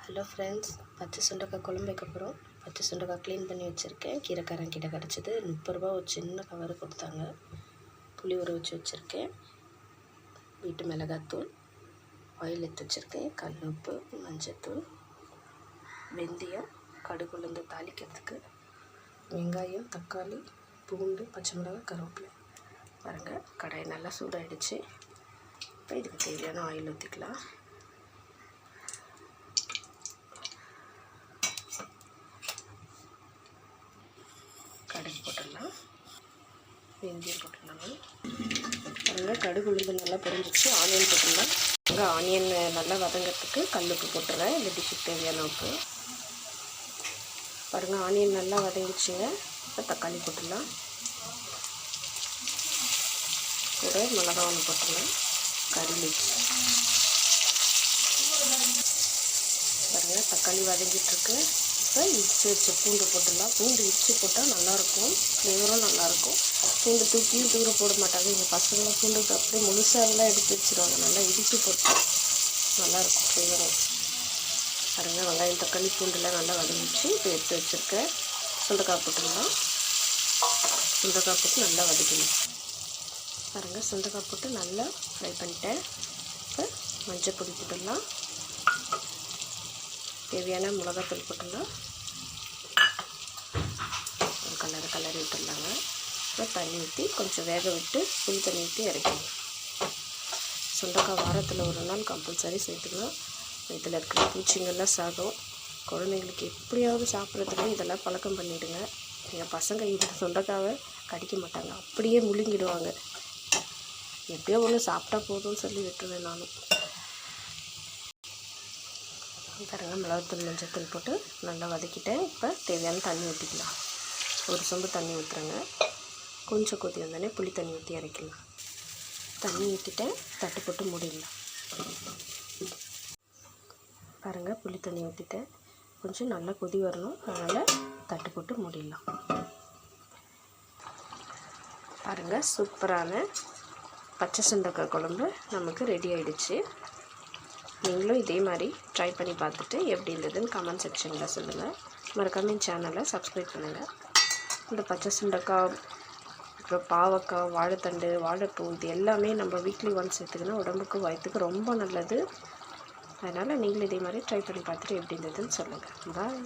Hello friends, பச்சை சுண்டக்காய் குழம்பு வைக்க போகிறோம். பச்சை சுண்டக்காய் க்ளீன் பண்ணி வச்சுருக்கேன். கீரைக்காரன் கிட்ட கிடச்சிது. 30 ரூபா ஒரு சின்ன கவர் கொடுத்தாங்க. புளி ஊற வச்சு வச்சுருக்கேன். வீட்டு மிளகாத்தூள், ஆயில் எடுத்து வச்சுருக்கேன். கல் உப்பு, மஞ்சத்தூள், வெந்தயம், கடுகு உளுந்து தாளிக்கிறதுக்கு, வெங்காயம், தக்காளி, பூண்டு, பச்சை மிளகாய், கருவேப்பிலை. பாருங்கள், கடாய் நல்லா சூடாகிடுச்சு. இப்போ இதுக்கு தேவையான ஆயில் ஊற்றிக்கலாம். கடுகு போட்டுடலாம், வெந்தயம் போட்டுடலாங்க. பாருங்கள், கடுகு உளுந்து நல்லா பொரிஞ்சிச்சு. ஆனியன் போட்டுடலாம். அங்கே ஆனியன் நல்லா வதங்கிறதுக்கு கல்லுப்பு போட்டுறேன். இந்த டிஷ்ஷுக்கு தேவையான உப்பு. பாருங்கள், ஆனியன் நல்லா வதங்கிடுச்சுங்க. இப்போ தக்காளி போட்டுடலாம். கூட மிளகா ஒன்று போட்டுடலாம். கறி லீவ்ஸ். பாருங்கள், தக்காளி வதங்கிட்டுருக்கு. இப்போ இடித்து வச்ச பூண்டு போட்டுடலாம். பூண்டு இடித்து போட்டால் நல்லாயிருக்கும், ஃப்ளேவரும் நல்லாயிருக்கும். பூண்டு தூக்கியும் தூர போட மாட்டாங்க எங்கள் பசங்களாம். பூண்டு அப்படியே முழுசாகலாம் எடுத்து வச்சுருவாங்க. நல்லா இடித்து போட்டு நல்லாயிருக்கும் ஃப்ளேவரும். பாருங்கள், வெங்காயம், தக்காளி, பூண்டுலாம் நல்லா வதங்கிச்சு. இப்போ எடுத்து வச்சுருக்கேன் சுண்டைக்காய் போட்டுடலாம். சுண்டைக்காய் போட்டு நல்லா வதக்கணும். பாருங்கள், சுண்டைக்காய் போட்டு நல்லா ஃப்ரை பண்ணிட்டேன். இப்போ மஞ்சள் பொடி போட்டுடலாம். தேவையான மிளகாத்தூள் போட்டுடலாம். ஒரு கலரி விட்டுடலாங்க. இப்போ தண்ணி ஊற்றி கொஞ்சம் வேக விட்டு புளி தண்ணி ஊற்றி இறக்கணும். சுண்டைக்காய் வாரத்தில் ஒரு நாள் கம்பல்சரி சேர்த்துக்கணும். இதில் இருக்கிற பூச்சிங்கெல்லாம் சாகும். குழந்தைங்களுக்கு எப்படியாவது சாப்பிட்றதுக்கு இதெல்லாம் பழக்கம் பண்ணிவிடுங்க. எங்கள் பசங்க இந்த சுண்டைக்காவை கடிக்க மாட்டாங்க, அப்படியே முழுங்கிடுவாங்க. எப்படியோ ஒன்று சாப்பிட்டா போதும்னு சொல்லி விட்டுருவேன் நானும். பாருங்கள், மிளகாத்தூள், மஞ்சத்தூள் போட்டு நல்லா வதக்கிட்டேன். இப்போ தேவையான தண்ணி ஊற்றிக்கலாம். ஒரு சொம்பு தண்ணி ஊற்றுறேங்க. கொஞ்சம் கொதி வந்தோடனே புளி தண்ணி ஊற்றி இறக்கலாம். தண்ணி ஊற்றிட்டேன். தட்டு போட்டு மூடிடலாம். பாருங்கள், புளி தண்ணி ஊற்றிட்டேன். கொஞ்சம் நல்லா கொதி வரணும், அதனால் தட்டு போட்டு மூடிடலாம். பாருங்கள், சூப்பரான பச்சை சுண்டைக்காய் குழம்பு நமக்கு ரெடி ஆகிடுச்சு. நீங்களும் இதே மாதிரி ட்ரை பண்ணி பார்த்துட்டு எப்படி இருந்ததுன்னு கமெண்ட் செக்ஷனில் சொல்லுங்கள். மறக்காம என் சேனலை சப்ஸ்கிரைப் பண்ணுங்கள். இந்த பச்சை சுண்டைக்காய், அப்புறம் பாவக்காய், வாழைத்தண்டு, வாழைப்பூ, இது எல்லாமே நம்ம வீக்லி ஒன்ஸ் எடுத்துக்கினா உடம்புக்கு வயிற்றுக்கு ரொம்ப நல்லது. அதனால் நீங்களும் இதே மாதிரி ட்ரை பண்ணி பார்த்துட்டு எப்படி இருந்ததுன்னு சொல்லுங்கள். பாய்.